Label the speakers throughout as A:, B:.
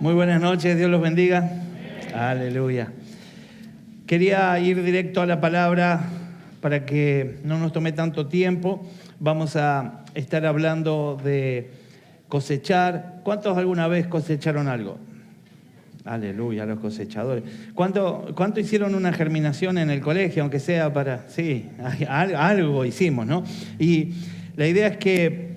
A: Muy buenas noches, Dios los bendiga. Aleluya. Quería ir directo a la palabra para que no nos tome tanto tiempo. Vamos a estar hablando de cosechar. ¿Cuántos alguna vez cosecharon algo? Aleluya, los cosechadores. ¿Cuánto hicieron una germinación en el colegio, aunque sea para... Sí, algo hicimos, ¿no? Y la idea es que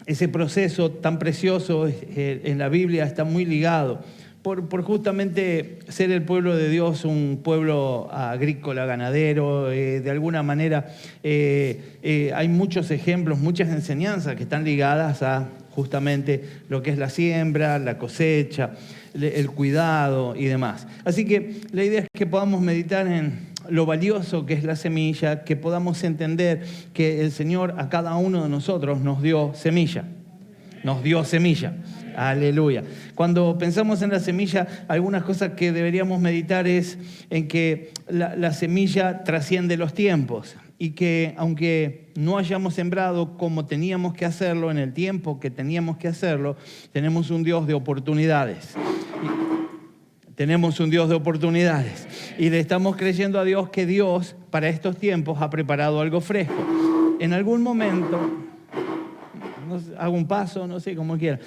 A: ese proceso tan precioso en la Biblia está muy ligado por justamente ser el pueblo de Dios, un pueblo agrícola, ganadero. De alguna manera hay muchos ejemplos, muchas enseñanzas que están ligadas a justamente lo que es la siembra, la cosecha, el cuidado y demás. Así que la idea es que podamos meditar en lo valioso que es la semilla, que podamos entender que el Señor a cada uno de nosotros nos dio semilla. Nos dio semilla. Aleluya. Cuando pensamos en la semilla, algunas cosas que deberíamos meditar es en que la semilla trasciende los tiempos y que aunque no hayamos sembrado como teníamos que hacerlo en el tiempo que teníamos que hacerlo, tenemos un Dios de oportunidades. Tenemos un Dios de oportunidades y le estamos creyendo a Dios que Dios para estos tiempos ha preparado algo fresco. En algún momento, hago un paso, no sé, como quiera.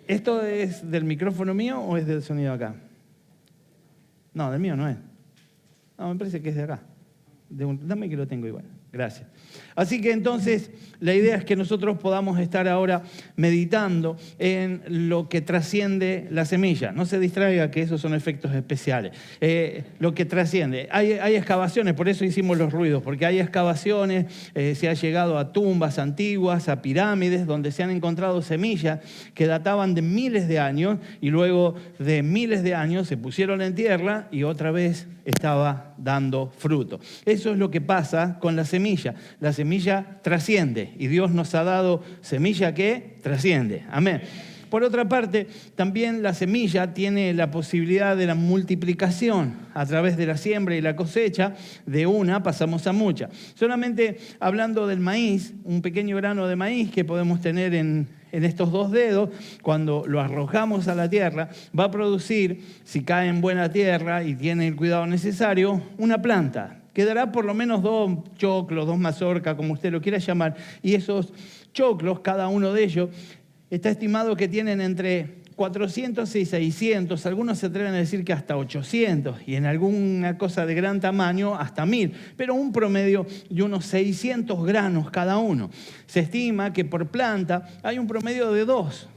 A: ¿Esto es del micrófono mío o es del sonido acá? No, del mío no es. No, me parece que es de acá. Dame que lo tengo igual. Gracias. Así que entonces la idea es que nosotros podamos estar ahora meditando en lo que trasciende la semilla. No se distraiga que esos son efectos especiales. Lo que trasciende. Hay excavaciones, por eso hicimos los ruidos, porque hay excavaciones, se ha llegado a tumbas antiguas, a pirámides, donde se han encontrado semillas que databan de miles de años y luego de miles de años se pusieron en tierra y otra vez estaba dando fruto. Eso es lo que pasa con la semilla. La semilla trasciende y Dios nos ha dado semilla que trasciende. Amén. Por otra parte, también la semilla tiene la posibilidad de la multiplicación. A través de la siembra y la cosecha, de una pasamos a mucha. Solamente hablando del maíz, un pequeño grano de maíz que podemos tener en estos dos dedos, cuando lo arrojamos a la tierra, va a producir, si cae en buena tierra y tiene el cuidado necesario, una planta. Quedará por lo menos 2 choclos, 2 mazorcas, como usted lo quiera llamar, y esos choclos, cada uno de ellos, está estimado que tienen entre 400 y 600, algunos se atreven a decir que hasta 800, y en alguna cosa de gran tamaño hasta 1000, pero un promedio de unos 600 granos cada uno. Se estima que por planta hay un promedio de 2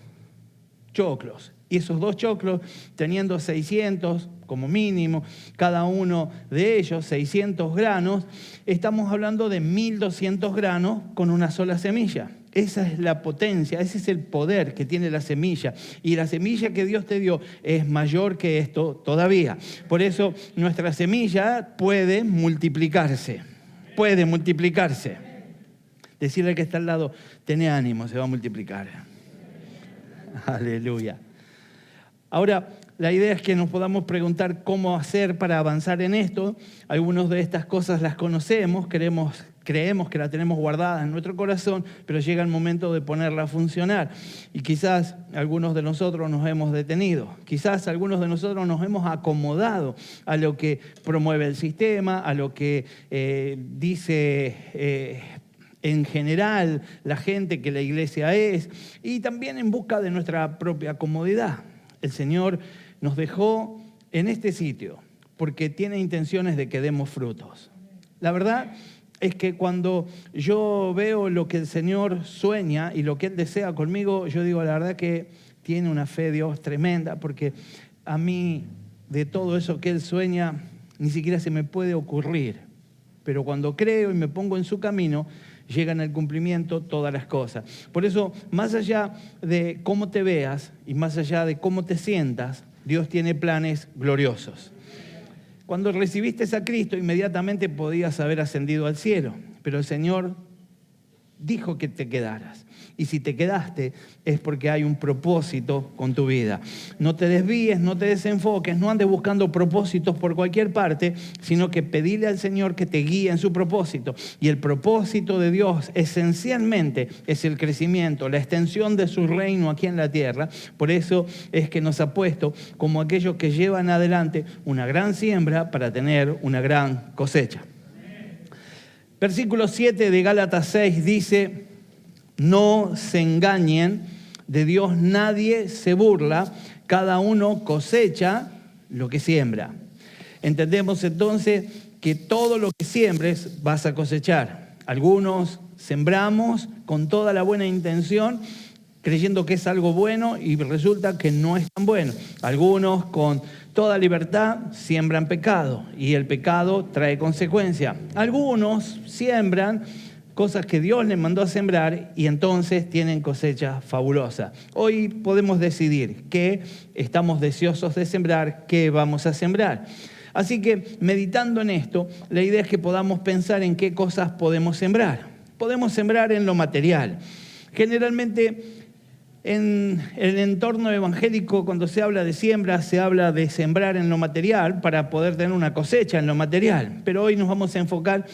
A: choclos, y esos 2 choclos, teniendo 600 como mínimo, cada uno de ellos 600 granos, estamos hablando de 1200 granos con una sola semilla. Esa es la potencia, ese es el poder que tiene la semilla. Y la semilla que Dios te dio es mayor que esto todavía. Por eso nuestra semilla puede multiplicarse. Puede multiplicarse. Decirle al que está al lado, tené ánimo, se va a multiplicar. Aleluya. Ahora, la idea es que nos podamos preguntar cómo hacer para avanzar en esto. Algunas de estas cosas las conocemos, creemos que la tenemos guardada en nuestro corazón, pero llega el momento de ponerla a funcionar. Y quizás algunos de nosotros nos hemos detenido, quizás algunos de nosotros nos hemos acomodado a lo que promueve el sistema, a lo que dice en general la gente que la iglesia es, y también en busca de nuestra propia comodidad. El Señor nos dejó en este sitio porque tiene intenciones de que demos frutos. La verdad es que cuando yo veo lo que el Señor sueña y lo que Él desea conmigo, yo digo, la verdad que tiene una fe Dios tremenda, porque a mí de todo eso que Él sueña ni siquiera se me puede ocurrir. Pero cuando creo y me pongo en su camino, llegan al cumplimiento todas las cosas. Por eso, más allá de cómo te veas y más allá de cómo te sientas, Dios tiene planes gloriosos. Cuando recibiste a Cristo, inmediatamente podías haber ascendido al cielo, pero el Señor dijo que te quedaras. Y si te quedaste es porque hay un propósito con tu vida. No te desvíes, no te desenfoques, no andes buscando propósitos por cualquier parte, sino que pedile al Señor que te guíe en su propósito. Y el propósito de Dios esencialmente es el crecimiento, la extensión de su reino aquí en la tierra. Por eso es que nos ha puesto como aquellos que llevan adelante una gran siembra para tener una gran cosecha. Versículo 7 de Gálatas 6 dice: no se engañen, de Dios nadie se burla, cada uno cosecha lo que siembra. Entendemos entonces que todo lo que siembres vas a cosechar. Algunos sembramos con toda la buena intención, creyendo que es algo bueno y resulta que no es tan bueno. Algunos con toda libertad siembran pecado y el pecado trae consecuencia. Algunos siembran cosas que Dios les mandó a sembrar y entonces tienen cosecha fabulosa. Hoy podemos decidir qué estamos deseosos de sembrar, qué vamos a sembrar. Así que meditando en esto, la idea es que podamos pensar en qué cosas podemos sembrar. Podemos sembrar en lo material. Generalmente en el entorno evangélico, cuando se habla de siembra, se habla de sembrar en lo material para poder tener una cosecha en lo material. Pero hoy nos vamos a enfocar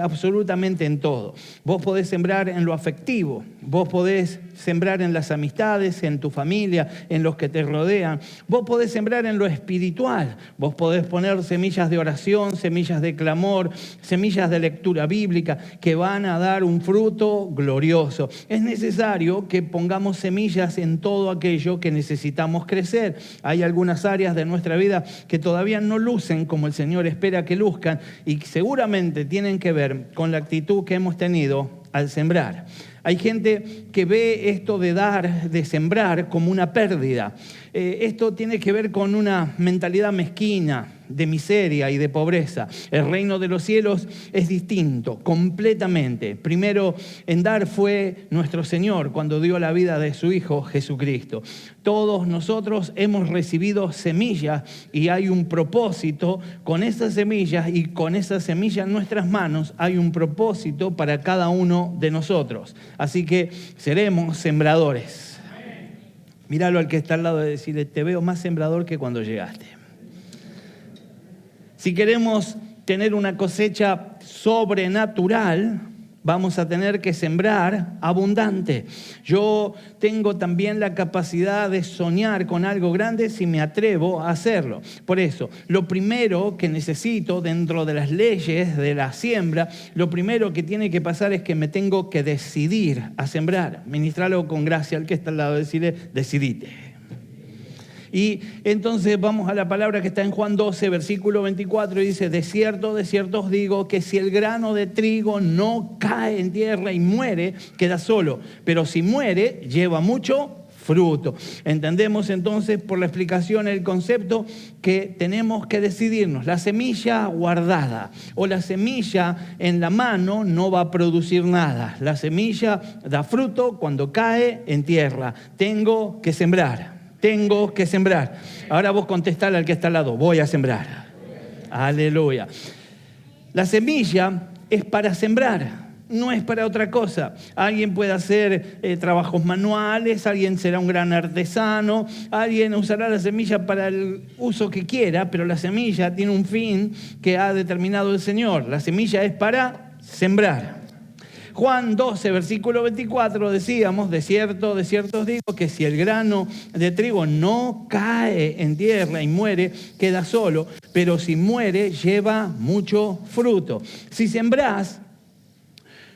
A: absolutamente en todo. Vos podés sembrar en lo afectivo, vos podés sembrar en las amistades, en tu familia, en los que te rodean. Vos podés sembrar en lo espiritual, vos podés poner semillas de oración, semillas de clamor, semillas de lectura bíblica que van a dar un fruto glorioso. Es necesario que pongamos semillas en todo aquello que necesitamos crecer. Hay algunas áreas de nuestra vida que todavía no lucen como el Señor espera que luzcan y seguramente tienen que ver con la actitud que hemos tenido al sembrar. Hay gente que ve esto de dar, de sembrar, como una pérdida. Esto tiene que ver con una mentalidad mezquina, de miseria y de pobreza. El reino de los cielos es distinto, completamente. Primero en dar fue nuestro Señor cuando dio la vida de su Hijo Jesucristo. Todos nosotros hemos recibido semillas y hay un propósito con esas semillas y con esas semillas en nuestras manos hay un propósito para cada uno de nosotros. Así que seremos sembradores. Míralo al que está al lado de decirle, te veo más sembrador que cuando llegaste. Si queremos tener una cosecha sobrenatural, vamos a tener que sembrar abundante. Yo tengo también la capacidad de soñar con algo grande si me atrevo a hacerlo. Por eso, lo primero que necesito dentro de las leyes de la siembra, lo primero que tiene que pasar es que me tengo que decidir a sembrar. Ministralo con gracia al que está al lado, decirle, decidite. Y entonces vamos a la palabra que está en Juan 12, versículo 24, y dice, de cierto os digo que si el grano de trigo no cae en tierra y muere, queda solo. Pero si muere, lleva mucho fruto. Entendemos entonces por la explicación el concepto que tenemos que decidirnos. La semilla guardada o la semilla en la mano no va a producir nada. La semilla da fruto cuando cae en tierra. Tengo que sembrar. Tengo que sembrar. Ahora vos contestale al que está al lado, voy a sembrar. Aleluya. La semilla es para sembrar, no es para otra cosa. Alguien puede hacer trabajos manuales, alguien será un gran artesano, alguien usará la semilla para el uso que quiera, pero la semilla tiene un fin que ha determinado el Señor. La semilla es para sembrar. Juan 12, versículo 24, decíamos, de cierto os digo que si el grano de trigo no cae en tierra y muere, queda solo, pero si muere, lleva mucho fruto. Si sembrás,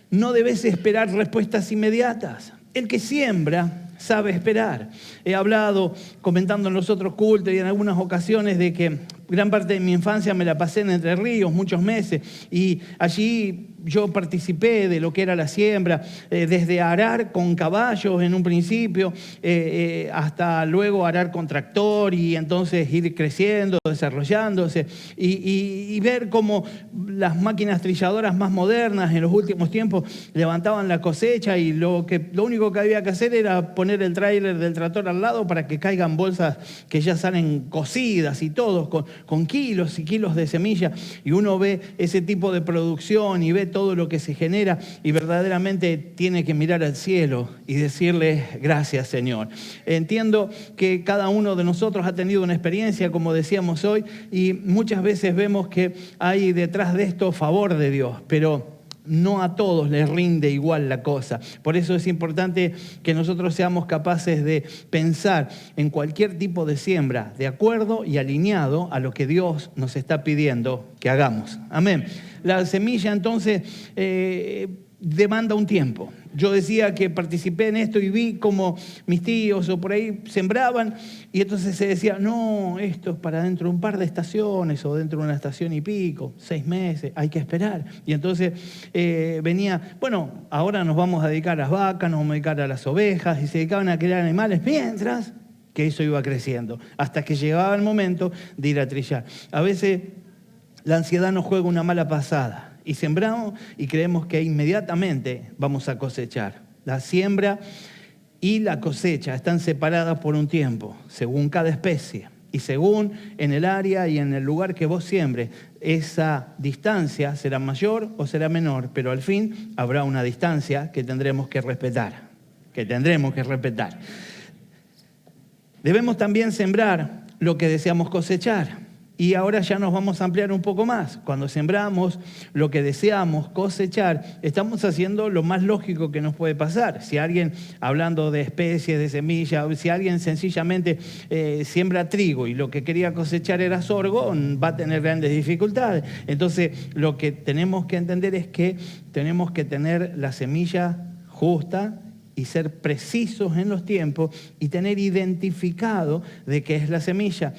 A: no debes esperar respuestas inmediatas. El que siembra sabe esperar. He hablado, comentando en los otros cultos y en algunas ocasiones, de que gran parte de mi infancia me la pasé en Entre Ríos, muchos meses, y allí yo participé de lo que era la siembra, desde arar con caballos en un principio, hasta luego arar con tractor y entonces ir creciendo, desarrollándose y ver cómo las máquinas trilladoras más modernas en los últimos tiempos levantaban la cosecha y lo único que había que hacer era poner el tráiler del tractor al lado para que caigan bolsas que ya salen cocidas y todo, con kilos y kilos de semilla, y uno ve ese tipo de producción y ve todo lo que se genera y verdaderamente tiene que mirar al cielo y decirle gracias, Señor. Entiendo que cada uno de nosotros ha tenido una experiencia, como decíamos hoy, y muchas veces vemos que hay detrás de esto favor de Dios, pero no a todos les rinde igual la cosa. Por eso es importante que nosotros seamos capaces de pensar en cualquier tipo de siembra de acuerdo y alineado a lo que Dios nos está pidiendo que hagamos. Amén. La semilla entonces demanda un tiempo. Yo decía que participé en esto y vi como mis tíos o por ahí sembraban y entonces se decía, no, esto es para dentro de un par de estaciones o dentro de una estación y pico, 6 meses, hay que esperar. Y entonces venía, bueno, ahora nos vamos a dedicar a las vacas, nos vamos a dedicar a las ovejas y se dedicaban a criar animales mientras que eso iba creciendo, hasta que llegaba el momento de ir a trillar. A veces la ansiedad nos juega una mala pasada. Y sembramos y creemos que inmediatamente vamos a cosechar. La siembra y la cosecha están separadas por un tiempo, según cada especie. Y según en el área y en el lugar que vos siembres, esa distancia será mayor o será menor, pero al fin habrá una distancia que tendremos que respetar. Debemos también sembrar lo que deseamos cosechar. Y ahora ya nos vamos a ampliar un poco más. Cuando sembramos lo que deseamos cosechar, estamos haciendo lo más lógico que nos puede pasar. Si alguien, hablando de especies, de semillas, si alguien sencillamente siembra trigo y lo que quería cosechar era sorgo, va a tener grandes dificultades. Entonces, lo que tenemos que entender es que tenemos que tener la semilla justa y ser precisos en los tiempos y tener identificado de qué es la semilla.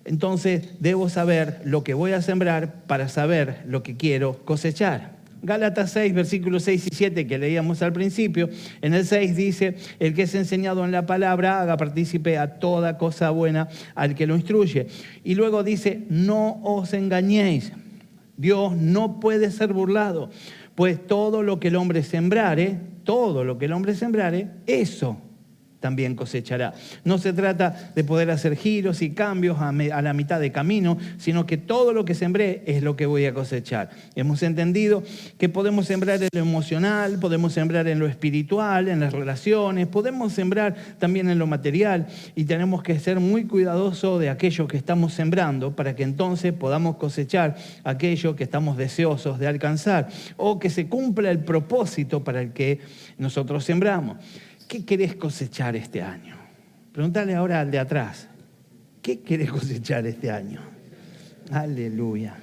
A: Entonces, debo saber lo que voy a sembrar para saber lo que quiero cosechar. Gálatas 6, versículos 6 y 7, que leíamos al principio, en el 6 dice, el que es enseñado en la palabra, haga partícipe a toda cosa buena al que lo instruye. Y luego dice, no os engañéis, Dios no puede ser burlado, pues todo lo que el hombre sembrare, eso también cosechará. No se trata de poder hacer giros y cambios a la mitad de camino, sino que todo lo que sembré es lo que voy a cosechar. Hemos entendido que podemos sembrar en lo emocional, podemos sembrar en lo espiritual, en las relaciones, podemos sembrar también en lo material y tenemos que ser muy cuidadosos de aquello que estamos sembrando para que entonces podamos cosechar aquello que estamos deseosos de alcanzar o que se cumpla el propósito para el que nosotros sembramos. ¿Qué querés cosechar este año? Pregúntale ahora al de atrás. ¿Qué querés cosechar este año? Aleluya.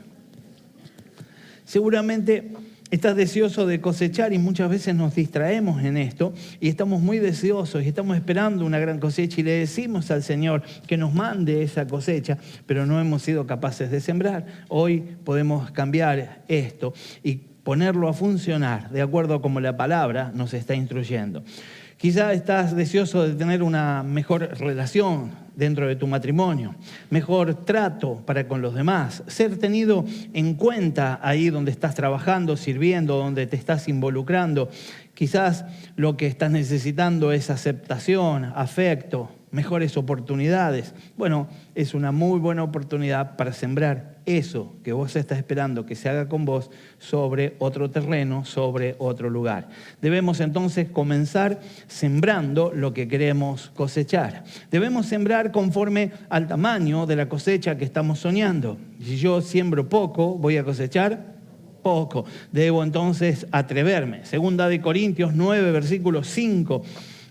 A: Seguramente estás deseoso de cosechar y muchas veces nos distraemos en esto y estamos muy deseosos y estamos esperando una gran cosecha y le decimos al Señor que nos mande esa cosecha, pero no hemos sido capaces de sembrar. Hoy podemos cambiar esto y ponerlo a funcionar de acuerdo a como la palabra nos está instruyendo. Quizá estás deseoso de tener una mejor relación dentro de tu matrimonio, mejor trato para con los demás, ser tenido en cuenta ahí donde estás trabajando, sirviendo, donde te estás involucrando. Quizás lo que estás necesitando es aceptación, afecto, mejores oportunidades. Bueno, es una muy buena oportunidad para sembrar eso que vos estás esperando que se haga con vos sobre otro terreno, sobre otro lugar. Debemos entonces comenzar sembrando lo que queremos cosechar. Debemos sembrar conforme al tamaño de la cosecha que estamos soñando. Si yo siembro poco, voy a cosechar poco. Debo entonces atreverme. Segunda de Corintios 9, versículo 5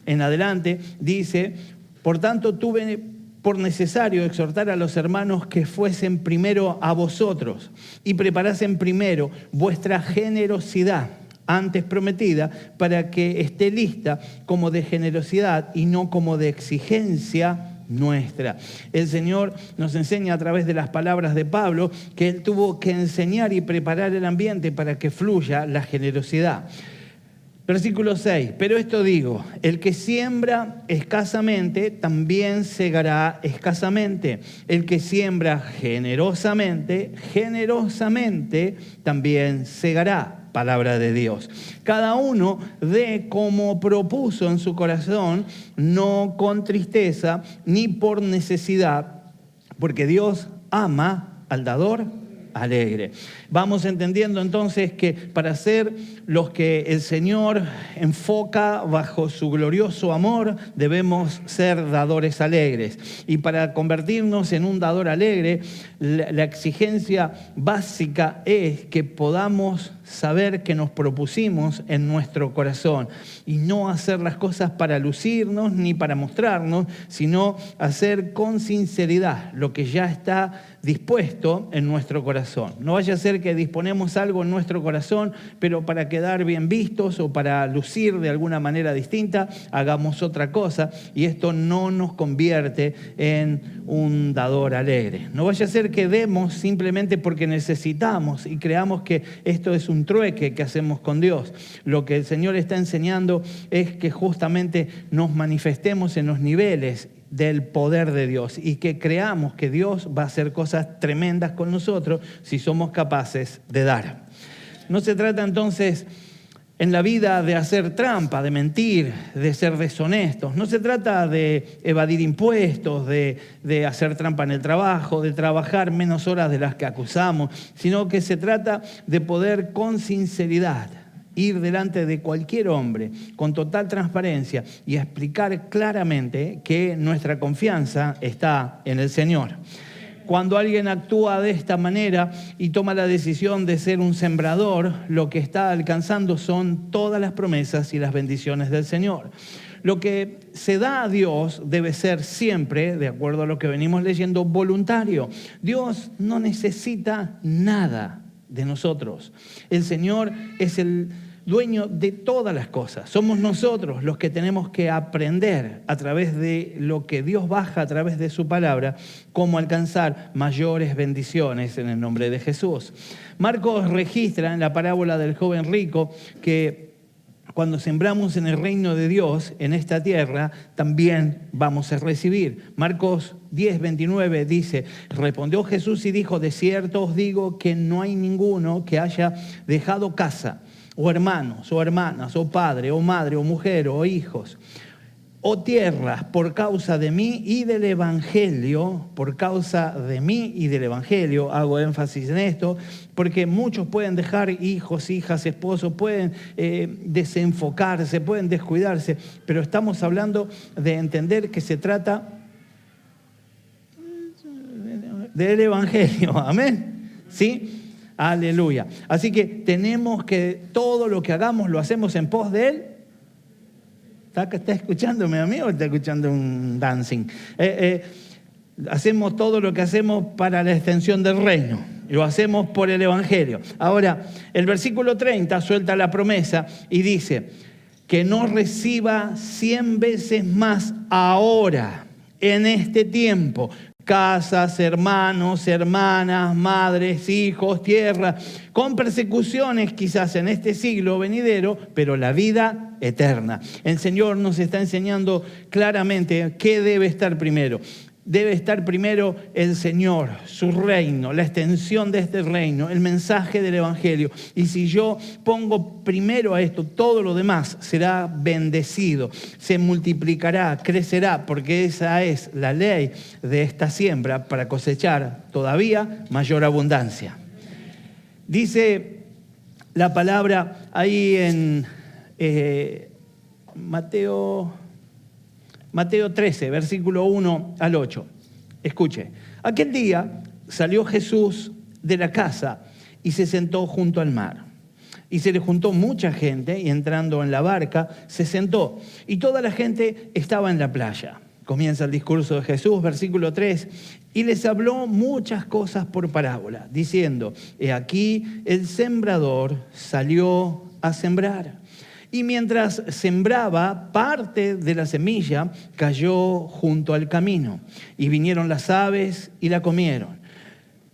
A: en adelante, dice, por tanto tuve por necesario exhortar a los hermanos que fuesen primero a vosotros y preparasen primero vuestra generosidad antes prometida para que esté lista como de generosidad y no como de exigencia nuestra. El Señor nos enseña a través de las palabras de Pablo que Él tuvo que enseñar y preparar el ambiente para que fluya la generosidad. Versículo 6, pero esto digo, el que siembra escasamente también segará escasamente. El que siembra generosamente, generosamente también segará. Palabra de Dios. Cada uno dé como propuso en su corazón, no con tristeza ni por necesidad, porque Dios ama al dador alegre. Vamos entendiendo entonces que para ser los que el Señor enfoca bajo su glorioso amor, debemos ser dadores alegres. Y para convertirnos en un dador alegre, la exigencia básica es que podamos saber que nos propusimos en nuestro corazón y no hacer las cosas para lucirnos ni para mostrarnos, sino hacer con sinceridad lo que ya está dispuesto en nuestro corazón. No vaya a ser que disponemos algo en nuestro corazón, pero para quedar bien vistos o para lucir de alguna manera distinta, hagamos otra cosa y esto no nos convierte en un dador alegre. No vaya a ser que demos simplemente porque necesitamos y creamos que esto es un trueque que hacemos con Dios. Lo que el Señor está enseñando es que justamente nos manifestemos en los niveles del poder de Dios y que creamos que Dios va a hacer cosas tremendas con nosotros si somos capaces de dar. No se trata entonces en la vida de hacer trampa, de mentir, de ser deshonestos. No se trata de evadir impuestos, de hacer trampa en el trabajo, de trabajar menos horas de las que acusamos, sino que se trata de poder con sinceridad ir delante de cualquier hombre con total transparencia y explicar claramente que nuestra confianza está en el Señor. Cuando alguien actúa de esta manera y toma la decisión de ser un sembrador, lo que está alcanzando son todas las promesas y las bendiciones del Señor. Lo que se da a Dios debe ser siempre, de acuerdo a lo que venimos leyendo, voluntario. Dios no necesita nada de nosotros. El Señor es el dueño de todas las cosas. Somos nosotros los que tenemos que aprender a través de lo que Dios baja a través de su palabra, cómo alcanzar mayores bendiciones en el nombre de Jesús. Marcos registra en la parábola del joven rico que cuando sembramos en el reino de Dios, en esta tierra, también vamos a recibir. Marcos 10:29 dice, respondió Jesús y dijo, de cierto os digo que no hay ninguno que haya dejado casa, o hermanos, o hermanas, o padre, o madre, o mujer, o hijos, o tierras, por causa de mí y del Evangelio, por causa de mí y del Evangelio, hago énfasis en esto, porque muchos pueden dejar hijos, hijas, esposos, pueden desenfocarse, pueden descuidarse, pero estamos hablando de entender que se trata del Evangelio, amén, ¿sí? Aleluya. Así que tenemos que, todo lo que hagamos lo hacemos en pos de Él. ¿Está escuchándome a mí o está escuchando un dancing? Hacemos todo lo que hacemos para la extensión del reino. Lo hacemos por el Evangelio. Ahora, el versículo 30 suelta la promesa y dice que no reciba 100 veces más ahora, en este tiempo, casas, hermanos, hermanas, madres, hijos, tierra, con persecuciones quizás en este siglo venidero, pero la vida eterna. El Señor nos está enseñando claramente qué debe estar primero. Debe estar primero el Señor, su reino, la extensión de este reino, el mensaje del Evangelio. Y si yo pongo primero a esto, todo lo demás será bendecido, se multiplicará, crecerá, porque esa es la ley de esta siembra para cosechar todavía mayor abundancia. Dice la palabra ahí en Mateo 13, versículo 1 al 8. Escuche. Aquel día salió Jesús de la casa y se sentó junto al mar. Y se le juntó mucha gente y entrando en la barca se sentó. Y toda la gente estaba en la playa. Comienza el discurso de Jesús, versículo 3. Y les habló muchas cosas por parábola, diciendo, he aquí el sembrador salió a sembrar. Y mientras sembraba, parte de la semilla cayó junto al camino. Y vinieron las aves y la comieron.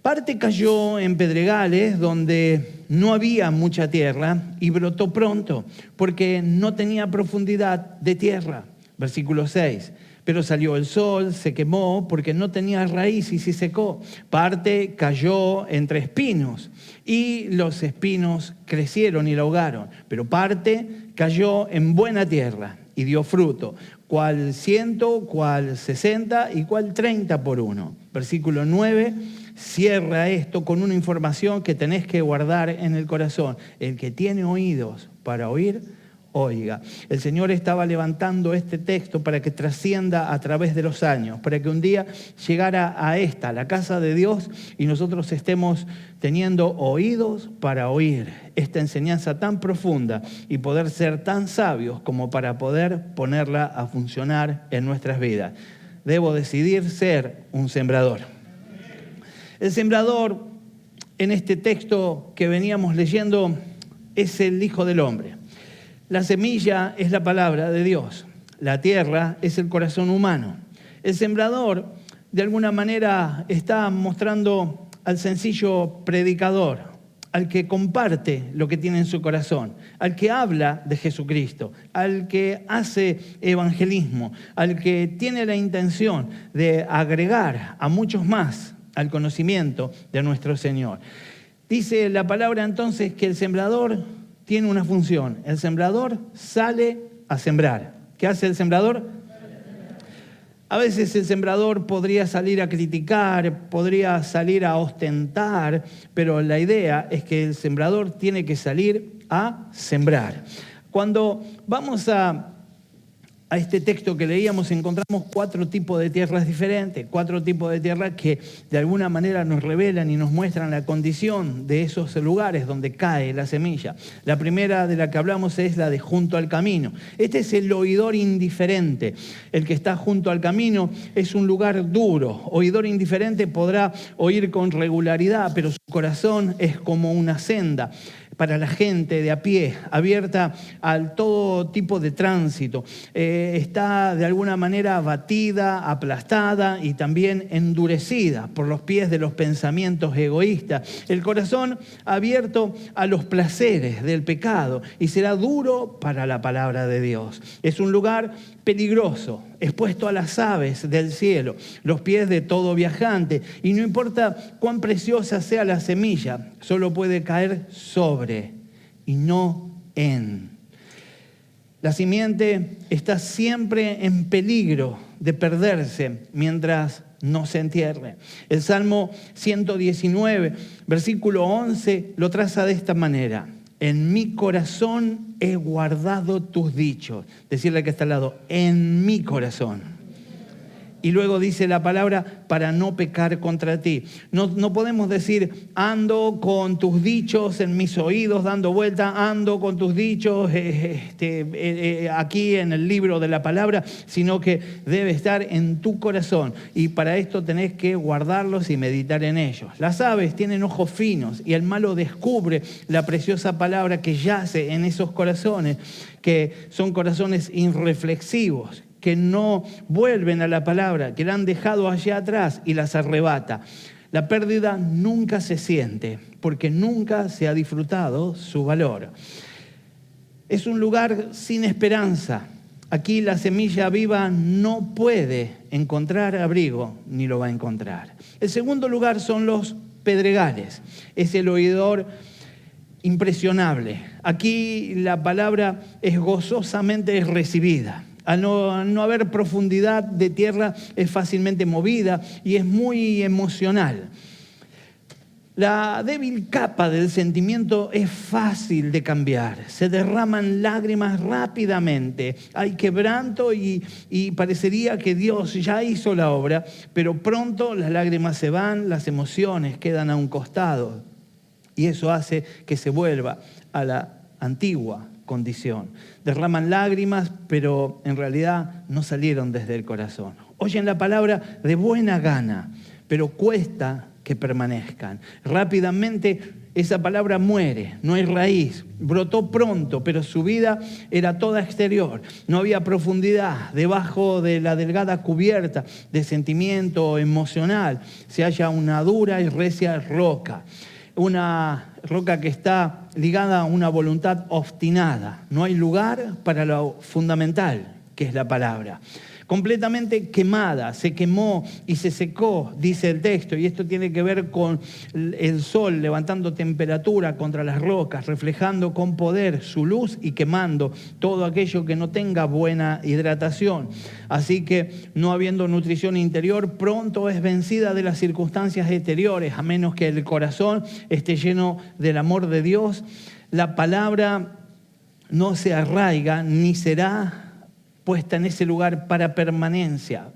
A: Parte cayó en pedregales donde no había mucha tierra y brotó pronto, porque no tenía profundidad de tierra. Versículo 6. Pero salió el sol, se quemó porque no tenía raíz y se secó. Parte cayó entre espinos y los espinos crecieron y la ahogaron. Pero parte cayó en buena tierra y dio fruto. cuál 100, cuál 60 y cuál 30 por uno. Versículo 9 cierra esto con una información que tenés que guardar en el corazón. El que tiene oídos para oír, oiga. El Señor estaba levantando este texto para que trascienda a través de los años, para que un día llegara a la casa de Dios, y nosotros estemos teniendo oídos para oír esta enseñanza tan profunda y poder ser tan sabios como para poder ponerla a funcionar en nuestras vidas. Debo decidir ser un sembrador. El sembrador, en este texto que veníamos leyendo, es el Hijo del Hombre. La semilla es la palabra de Dios. La tierra es el corazón humano. El sembrador, de alguna manera, está mostrando al sencillo predicador, al que comparte lo que tiene en su corazón, al que habla de Jesucristo, al que hace evangelismo, al que tiene la intención de agregar a muchos más al conocimiento de nuestro Señor. Dice la palabra entonces que el sembrador tiene una función. El sembrador sale a sembrar. ¿Qué hace el sembrador? A veces el sembrador podría salir a criticar, podría salir a ostentar, pero la idea es que el sembrador tiene que salir a sembrar. Cuando vamos a este texto que leíamos, encontramos 4 tipos de tierras diferentes, 4 tipos de tierras que de alguna manera nos revelan y nos muestran la condición de esos lugares donde cae la semilla. La primera de la que hablamos es la de junto al camino. Este es el oidor indiferente. El que está junto al camino es un lugar duro. Oidor indiferente podrá oír con regularidad, pero su corazón es como una senda para la gente de a pie, abierta a todo tipo de tránsito. Está de alguna manera abatida, aplastada y también endurecida por los pies de los pensamientos egoístas. El corazón abierto a los placeres del pecado y será duro para la palabra de Dios. Es un lugar peligroso, expuesto a las aves del cielo, los pies de todo viajante, y no importa cuán preciosa sea la semilla, solo puede caer sobre y no en. La simiente está siempre en peligro de perderse mientras no se entierre. El Salmo 119, versículo 11, lo traza de esta manera: en mi corazón he guardado tus dichos. Decirle que está al lado, en mi corazón. Y luego dice la palabra, para no pecar contra ti. No podemos decir, ando con tus dichos en mis oídos dando vuelta, ando con tus dichos aquí en el libro de la palabra, sino que debe estar en tu corazón. Y para esto tenés que guardarlos y meditar en ellos. Las aves tienen ojos finos y el malo descubre la preciosa palabra que yace en esos corazones, que son corazones irreflexivos, que no vuelven a la palabra, que la han dejado allá atrás y las arrebata. La pérdida nunca se siente, porque nunca se ha disfrutado su valor. Es un lugar sin esperanza. Aquí la semilla viva no puede encontrar abrigo, ni lo va a encontrar. El segundo lugar son los pedregales. Es el oidor impresionable. Aquí la palabra es gozosamente recibida. Al no haber profundidad de tierra, es fácilmente movida y es muy emocional. La débil capa del sentimiento es fácil de cambiar. Se derraman lágrimas rápidamente. Hay quebranto y parecería que Dios ya hizo la obra, pero pronto las lágrimas se van, las emociones quedan a un costado. Y eso hace que se vuelva a la antigua condición. Derraman lágrimas, pero en realidad no salieron desde el corazón. Oyen la palabra de buena gana, pero cuesta que permanezcan. Rápidamente esa palabra muere, no hay raíz. Brotó pronto, pero su vida era toda exterior. No había profundidad. Debajo de la delgada cubierta de sentimiento emocional se halla una dura y recia roca. Una roca que está ligada a una voluntad obstinada. No hay lugar para lo fundamental, que es la palabra. completamente quemada, se quemó y se secó, dice el texto, y esto tiene que ver con el sol levantando temperatura contra las rocas, reflejando con poder su luz y quemando todo aquello que no tenga buena hidratación. Así que, no habiendo nutrición interior, pronto es vencida de las circunstancias exteriores, a menos que el corazón esté lleno del amor de Dios. La palabra no se arraiga ni será puesta en ese lugar para permanencia.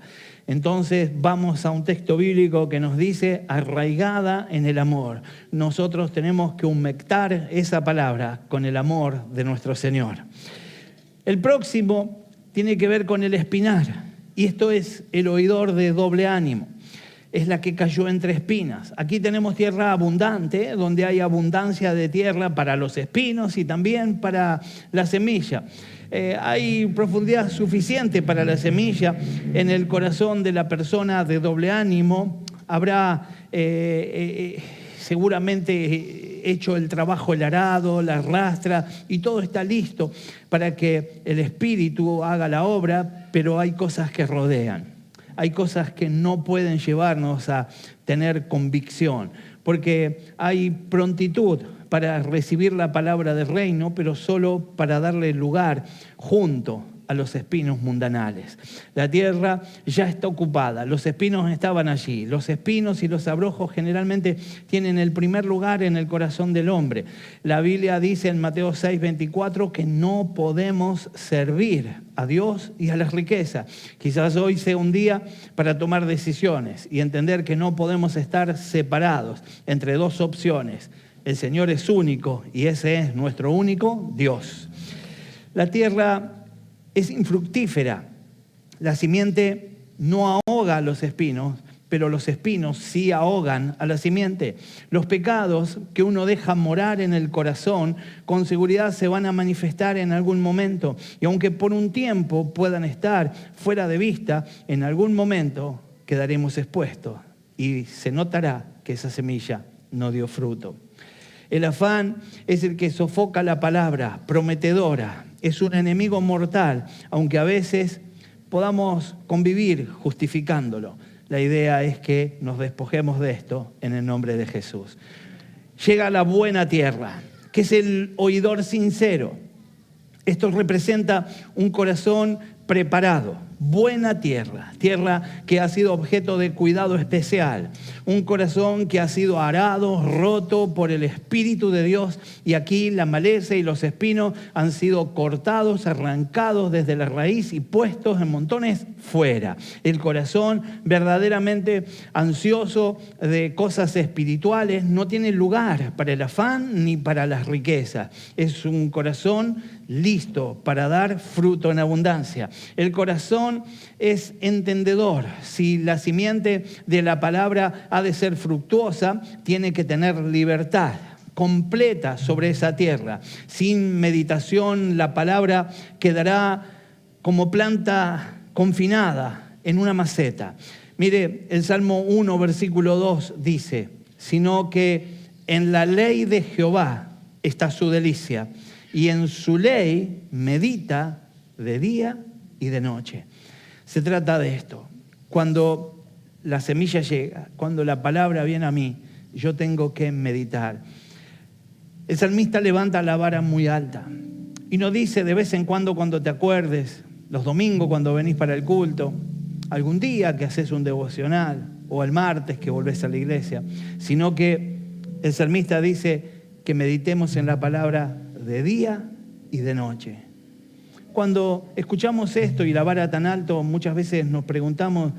A: Entonces vamos a un texto bíblico que nos dice arraigada en el amor. Nosotros tenemos que humectar esa palabra con el amor de nuestro Señor. El próximo tiene que ver con el espinar, y esto es el oidor de doble ánimo. Es la que cayó entre espinas. Aquí tenemos tierra abundante, donde hay abundancia de tierra para los espinos y también para la semilla. Hay profundidad suficiente para la semilla en el corazón de la persona de doble ánimo. Habrá seguramente hecho el trabajo, el arado, la rastra, y todo está listo para que el Espíritu haga la obra, pero hay cosas que rodean. Hay cosas que no pueden llevarnos a tener convicción, porque hay prontitud para recibir la palabra del reino, pero solo para darle lugar junto a los espinos mundanales. La tierra ya está ocupada, los espinos estaban allí. Los espinos y los abrojos generalmente tienen el primer lugar en el corazón del hombre. La Biblia dice en Mateo 6:24 que no podemos servir a Dios y a las riquezas. Quizás hoy sea un día para tomar decisiones y entender que no podemos estar separados entre dos opciones. El Señor es único y ese es nuestro único Dios. La tierra es infructífera. La simiente no ahoga a los espinos, pero los espinos sí ahogan a la simiente. Los pecados que uno deja morar en el corazón, con seguridad se van a manifestar en algún momento. Y aunque por un tiempo puedan estar fuera de vista, en algún momento quedaremos expuestos y se notará que esa semilla no dio fruto. El afán es el que sofoca la palabra prometedora. Es un enemigo mortal, aunque a veces podamos convivir justificándolo. La idea es que nos despojemos de esto en el nombre de Jesús. Llega la buena tierra, que es el oidor sincero. Esto representa un corazón preparado, buena tierra, tierra que ha sido objeto de cuidado especial, un corazón que ha sido arado, roto por el Espíritu de Dios, y aquí la maleza y los espinos han sido cortados, arrancados desde la raíz y puestos en montones fuera. El corazón verdaderamente ansioso de cosas espirituales no tiene lugar para el afán ni para las riquezas. Es un corazón listo para dar fruto en abundancia. El corazón es entendedor. Si la simiente de la palabra ha de ser fructuosa, tiene que tener libertad completa sobre esa tierra. Sin meditación, la palabra quedará como planta confinada en una maceta. Mire, el Salmo 1, versículo 2 dice: sino que en la ley de Jehová está su delicia, y en su ley medita de día y de noche. Se trata de esto. Cuando la semilla llega, cuando la palabra viene a mí, yo tengo que meditar. El salmista levanta la vara muy alta y nos dice de vez en cuando te acuerdes, los domingos cuando venís para el culto, algún día que haces un devocional o el martes que volvés a la iglesia, sino que el salmista dice que meditemos en la palabra de día y de noche. Cuando escuchamos esto y la vara tan alto, muchas veces nos preguntamos: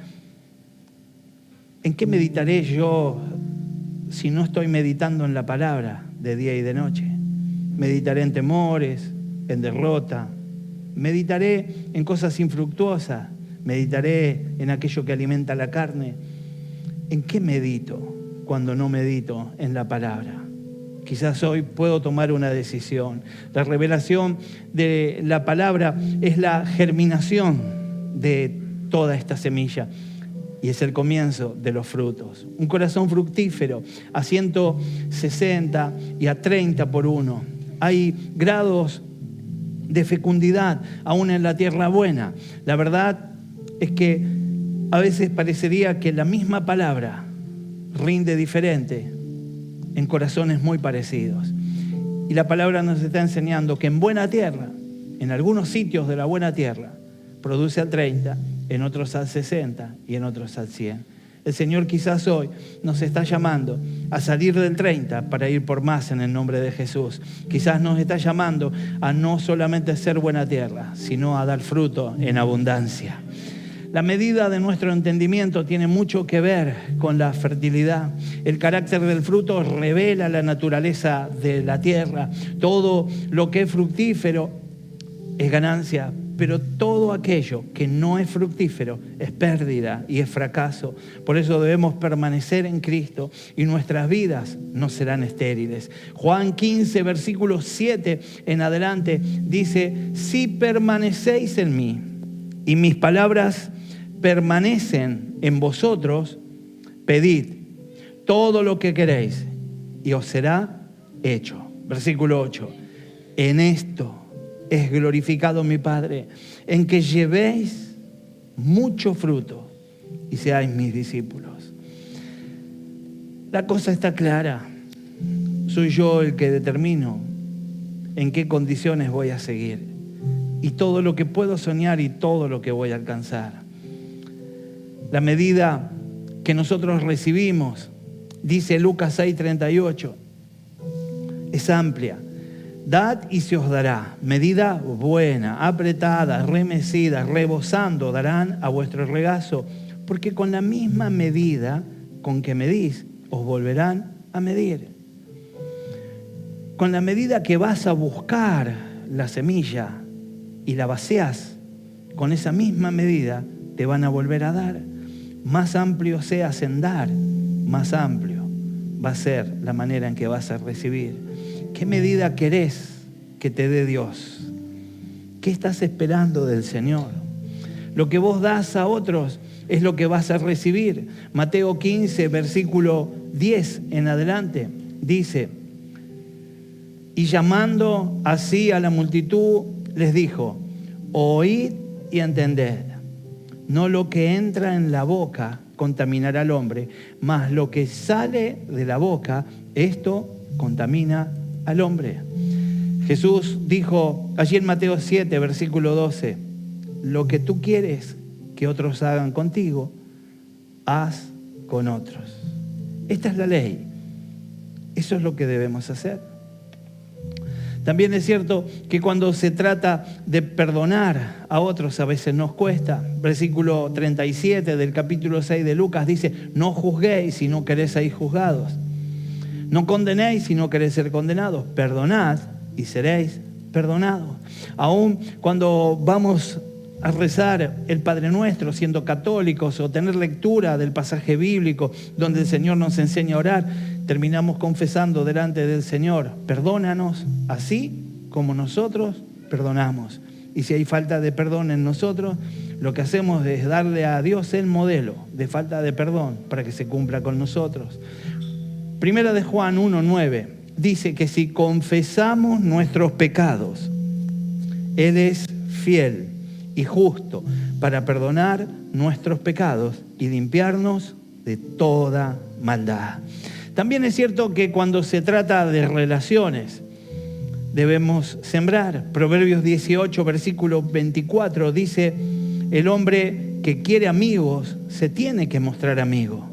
A: ¿en qué meditaré yo si no estoy meditando en la palabra de día y de noche? Meditaré en temores, en derrota, meditaré en cosas infructuosas, meditaré en aquello que alimenta la carne. ¿En qué medito cuando no medito en la palabra? Quizás hoy puedo tomar una decisión. La revelación de la palabra es la germinación de toda esta semilla y es el comienzo de los frutos. Un corazón fructífero a 160 y a 30 por 1. Hay grados de fecundidad aún en la tierra buena. La verdad es que a veces parecería que la misma palabra rinde diferente en corazones muy parecidos. Y la palabra nos está enseñando que en buena tierra, en algunos sitios de la buena tierra, produce al 30, en otros al 60 y en otros al 100. El Señor quizás hoy nos está llamando a salir del 30 para ir por más en el nombre de Jesús. Quizás nos está llamando a no solamente ser buena tierra, sino a dar fruto en abundancia. La medida de nuestro entendimiento tiene mucho que ver con la fertilidad. El carácter del fruto revela la naturaleza de la tierra. Todo lo que es fructífero es ganancia, pero todo aquello que no es fructífero es pérdida y es fracaso. Por eso debemos permanecer en Cristo y nuestras vidas no serán estériles. Juan 15, versículo 7 en adelante dice: si permanecéis en mí y mis palabras permanecen en vosotros, pedid todo lo que queréis y os será hecho. Versículo 8. En esto es glorificado mi Padre, en que llevéis mucho fruto y seáis mis discípulos. La cosa está clara. Soy yo el que determino en qué condiciones voy a seguir y todo lo que puedo soñar y todo lo que voy a alcanzar. La medida que nosotros recibimos, dice Lucas 6:38, es amplia. Dad y se os dará, medida buena, apretada, remecida, rebosando, darán a vuestro regazo, porque con la misma medida con que medís, os volverán a medir. Con la medida que vas a buscar la semilla y la vacías, con esa misma medida te van a volver a dar. Más amplio seas en dar, más amplio va a ser la manera en que vas a recibir. ¿Qué medida querés que te dé Dios? ¿Qué estás esperando del Señor? Lo que vos das a otros es lo que vas a recibir. Mateo 15, versículo 10 en adelante, dice: y llamando así a la multitud, les dijo: oíd y entended. No lo que entra en la boca contaminará al hombre, mas lo que sale de la boca, esto contamina al hombre. Jesús dijo allí en Mateo 7, versículo 12, lo que tú quieres que otros hagan contigo, haz con otros. Esta es la ley. Eso es lo que debemos hacer. También es cierto que cuando se trata de perdonar a otros a veces nos cuesta. Versículo 37 del capítulo 6 de Lucas dice: no juzguéis si no queréis ser juzgados. No condenéis si no queréis ser condenados. Perdonad y seréis perdonados. Aún cuando vamos a rezar el Padre Nuestro siendo católicos o tener lectura del pasaje bíblico donde el Señor nos enseña a orar, terminamos confesando delante del Señor: perdónanos así como nosotros perdonamos. Y si hay falta de perdón en nosotros, lo que hacemos es darle a Dios el modelo de falta de perdón para que se cumpla con nosotros. Primera de Juan 1:9 dice que si confesamos nuestros pecados, Él es fiel y justo para perdonar nuestros pecados y limpiarnos de toda maldad. También es cierto que cuando se trata de relaciones, debemos sembrar. Proverbios 18, versículo 24 dice: el hombre que quiere amigos se tiene que mostrar amigo,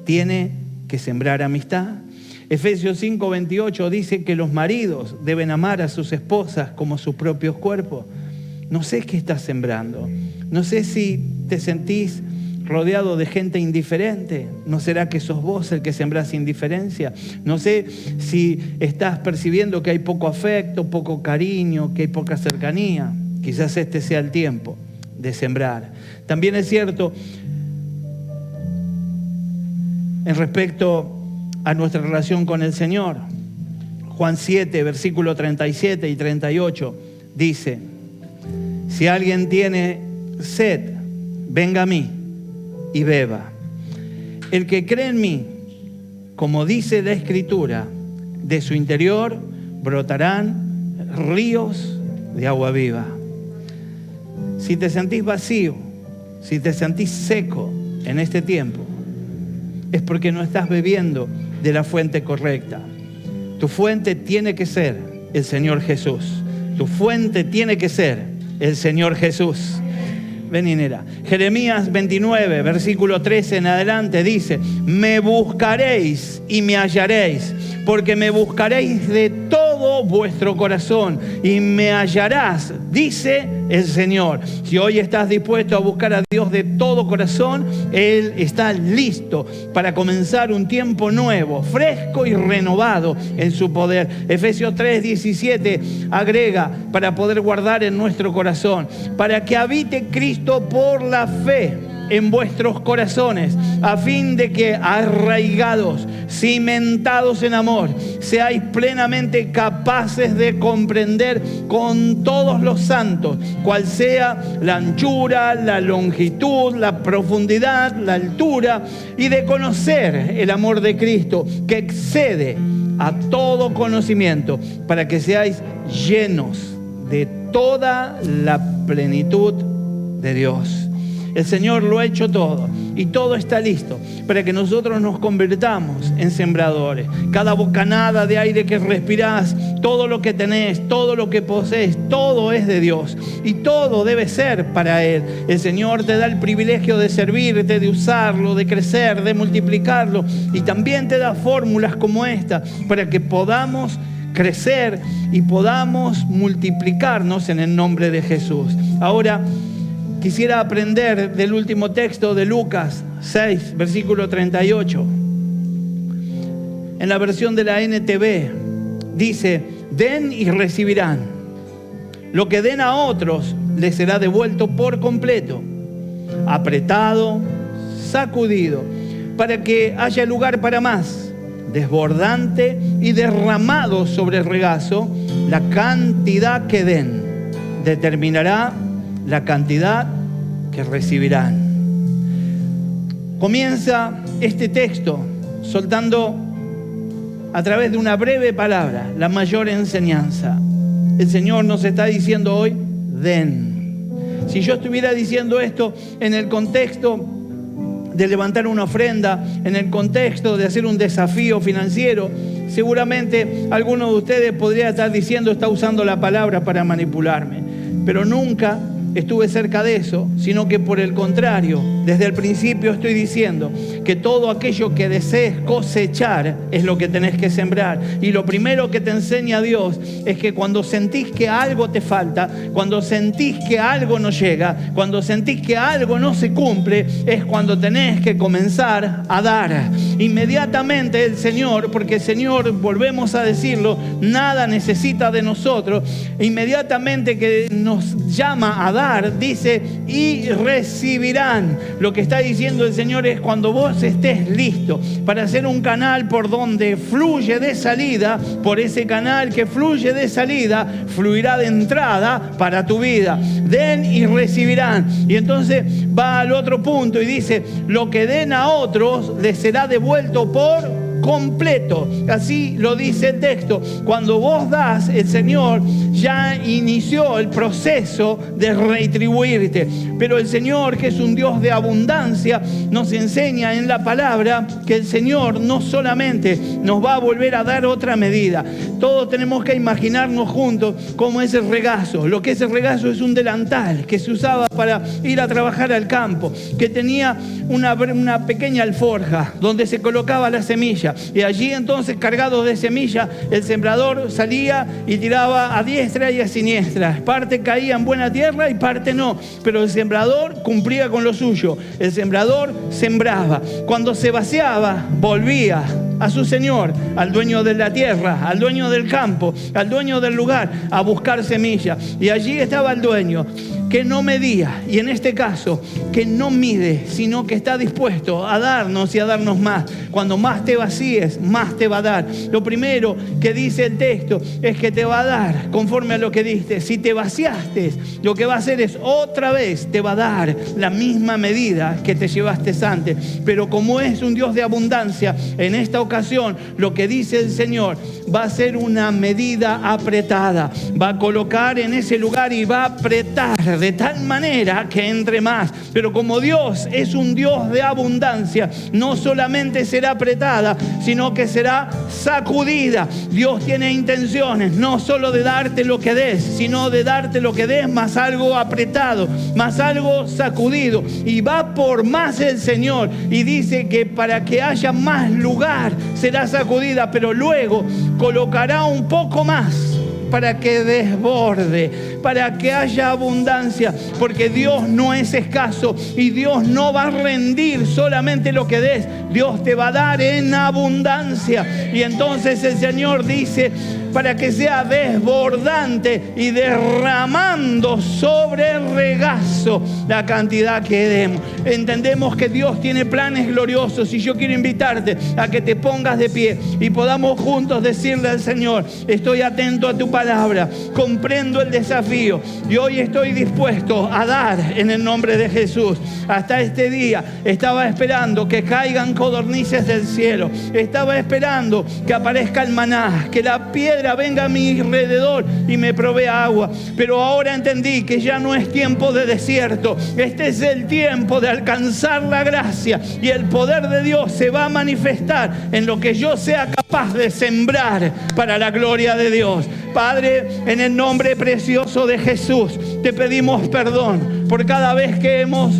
A: tiene que sembrar amistad. Efesios 5:28 dice que los maridos deben amar a sus esposas como sus propios cuerpos. No sé qué estás sembrando. No sé si te sentís rodeado de gente indiferente. ¿No será que sos vos el que sembrás indiferencia? No sé si estás percibiendo que hay poco afecto, poco cariño, que hay poca cercanía. Quizás este sea el tiempo de sembrar. También es cierto, en respecto a nuestra relación con el Señor, Juan 7, versículo 37 y 38, dice: si alguien tiene sed, venga a mí y beba. El que cree en mí, como dice la Escritura, de su interior brotarán ríos de agua viva. Si te sentís vacío, si te sentís seco en este tiempo, es porque no estás bebiendo de la fuente correcta. Tu fuente tiene que ser el Señor Jesús. Tu fuente tiene que ser el Señor Jesús. Vení, nena. Jeremías 29, versículo 13 en adelante dice: me buscaréis y me hallaréis, porque me buscaréis de todo vuestro corazón y me hallarás, dice el Señor. Si hoy estás dispuesto a buscar a Dios de todo corazón, Él está listo para comenzar un tiempo nuevo, fresco y renovado en su poder. Efesios 3:17 agrega: para poder guardar en nuestro corazón, para que habite Cristo por la fe en vuestros corazones, a fin de que arraigados, cimentados en amor, seáis plenamente capaces de comprender con todos los santos cuál sea la anchura, la longitud, la profundidad, la altura, y de conocer el amor de Cristo, que excede a todo conocimiento, para que seáis llenos de toda la plenitud de Dios. El Señor lo ha hecho todo y todo está listo para que nosotros nos convirtamos en sembradores. Cada bocanada de aire que respirás, todo lo que tenés, todo lo que posees, todo es de Dios y todo debe ser para Él. El Señor te da el privilegio de servirte, de usarlo, de crecer, de multiplicarlo, y también te da fórmulas como esta para que podamos crecer y podamos multiplicarnos en el nombre de Jesús. Ahora, quisiera aprender del último texto de Lucas 6, versículo 38. En la versión de la NTV dice: den y recibirán. Lo que den a otros les será devuelto por completo, apretado, sacudido, para que haya lugar para más, desbordante y derramado sobre el regazo. La cantidad que den determinará la cantidad que recibirán. Comienza este texto soltando a través de una breve palabra la mayor enseñanza. El Señor nos está diciendo hoy: den. Si yo estuviera diciendo esto en el contexto de levantar una ofrenda, en el contexto de hacer un desafío financiero, seguramente alguno de ustedes podría estar diciendo: está usando la palabra para manipularme. Pero nunca estuve cerca de eso, sino que por el contrario, desde el principio estoy diciendo que todo aquello que desees cosechar es lo que tenés que sembrar. Y lo primero que te enseña Dios es que cuando sentís que algo te falta, cuando sentís que algo no llega, cuando sentís que algo no se cumple, es cuando tenés que comenzar a dar. Inmediatamente el Señor, porque el Señor, volvemos a decirlo, nada necesita de nosotros, inmediatamente que nos llama a dar, dice: y recibirán. Lo que está diciendo el Señor es: cuando vos estés listo para hacer un canal por donde fluye de salida, por ese canal que fluye de salida, fluirá de entrada para tu vida. Den y recibirán. Y entonces va al otro punto y dice: lo que den a otros les será devuelto por completo. Así lo dice el texto. Cuando vos das, el Señor ya inició el proceso de retribuirte. Pero el Señor, que es un Dios de abundancia, nos enseña en la palabra que el Señor no solamente nos va a volver a dar otra medida. Todos tenemos que imaginarnos juntos cómo es el regazo. Lo que es el regazo es un delantal que se usaba para ir a trabajar al campo, que tenía una pequeña alforja donde se colocaba la semilla. Y allí entonces, cargado de semilla, el sembrador salía y tiraba a diestra y a siniestra. Parte caía en buena tierra y parte no. Pero el sembrador cumplía con lo suyo. El sembrador sembraba. Cuando se vaciaba, volvía a su Señor, al dueño de la tierra, al dueño del campo, al dueño del lugar, a buscar semilla. Y allí estaba el dueño, que no medía, y en este caso, que no mide, sino que está dispuesto a darnos y a darnos más. Cuando más te vacíes, más te va a dar. Lo primero que dice el texto es que te va a dar conforme a lo que diste. Si te vaciaste, lo que va a hacer es otra vez te va a dar la misma medida que te llevaste antes. Pero como es un Dios de abundancia, en esta ocasión lo que dice el Señor va a ser una medida apretada. Va a colocar en ese lugar y va a apretar llenar de tal manera que entre más. Pero como Dios es un Dios de abundancia, no solamente será apretada, sino que será sacudida. Dios tiene intenciones no solo de darte lo que des, sino de darte lo que des más algo apretado, más algo sacudido. Y va por más el Señor y dice que para que haya más lugar será sacudida, pero luego colocará un poco más para que desborde, para que haya abundancia, porque Dios no es escaso y Dios no va a rendir solamente lo que des. Dios te va a dar en abundancia. Y entonces el Señor dice, para que sea desbordante y derramando sobre el regazo la cantidad que demos. Entendemos que Dios tiene planes gloriosos y yo quiero invitarte a que te pongas de pie y podamos juntos decirle al Señor: estoy atento a tu palabra, comprendo el desafío y hoy estoy dispuesto a dar en el nombre de Jesús. Hasta este día estaba esperando que caigan codornices del cielo, estaba esperando que aparezca el maná, que la piedra venga a mi alrededor y me provea agua, pero ahora entendí que ya no es tiempo de desierto. Este es el tiempo de alcanzar la gracia y el poder de Dios se va a manifestar en lo que yo sea capaz de sembrar para la gloria de Dios. Padre, en el nombre precioso de Jesús, te pedimos perdón por cada vez que hemos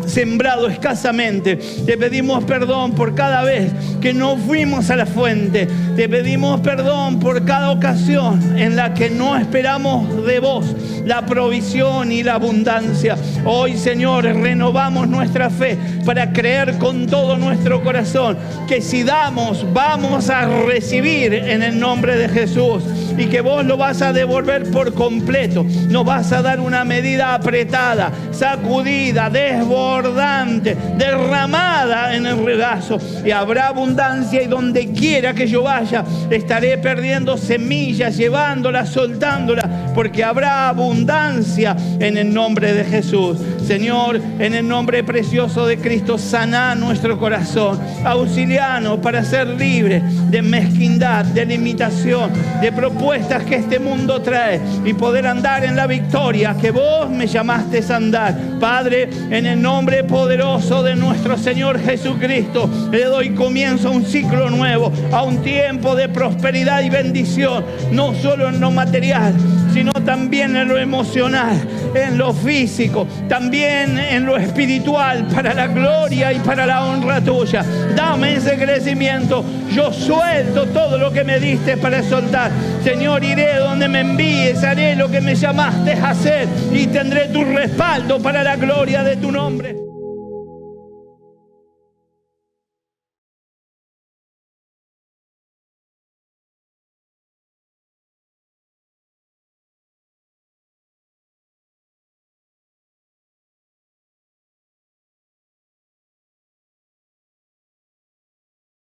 A: sembrado escasamente. Te pedimos perdón por cada vez que no fuimos a la fuente. Te pedimos perdón por cada ocasión en la que no esperamos de vos la provisión y la abundancia. Hoy, Señor, renovamos nuestra fe para creer con todo nuestro corazón que si damos, vamos a recibir en el nombre de Jesús, y que vos lo vas a devolver por completo. Nos vas a dar una medida apretada, sacudida, desbordante, derramada en el regazo, y habrá abundancia, y donde quiera que yo vaya estaré perdiendo semillas, llevándolas, soltándolas, porque habrá abundancia en el nombre de Jesús. Señor, en el nombre precioso de Cristo, saná nuestro corazón, auxilianos para ser libres de mezquindad, de limitación, de propuestas que este mundo trae, y poder andar en la victoria que vos me llamaste a andar. Padre, en el nombre poderoso de nuestro Señor Jesucristo, le doy comienzo a un ciclo nuevo, a un tiempo de prosperidad y bendición, no solo en lo material, sino también en lo emocional, en lo físico, también en lo espiritual, para la gloria y para la honra tuya. Dame ese crecimiento. Yo suelto todo lo que me diste para soltar. Señor, iré donde me envíes, haré lo que me llamaste a hacer y tendré tu respaldo para la gloria de tu nombre.